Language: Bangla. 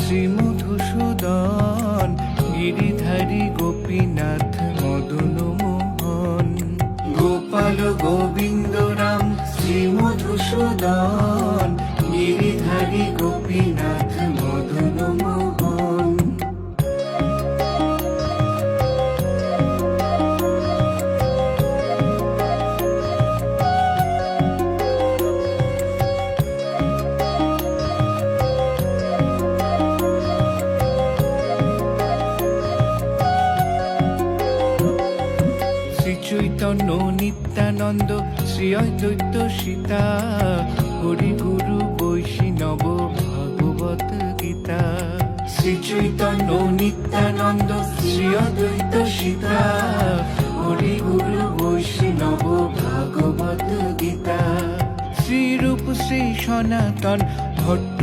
শ্রী মধুসূদন, গিরিধারী গোপীনাথ মদন মোহন। গোপাল গোবিন্দ রাম শ্রী মধুসূদন, গিরিধারী গোপীনাথ মদন মোহন। শ্রী চৈতন্য নিত্যানন্দ, শ্রী অদ্বৈত সীতা, হরি গুরু বৈষ্ণব ভাগবত গীতা। শ্রী চৈতন্য নিত্যানন্দ, শ্রী অদ্বৈত সীতা, হরি গুরু বৈষ্ণব ভাগবত গীতা। শ্রী রূপ শ্রী সনাতন ভট্ট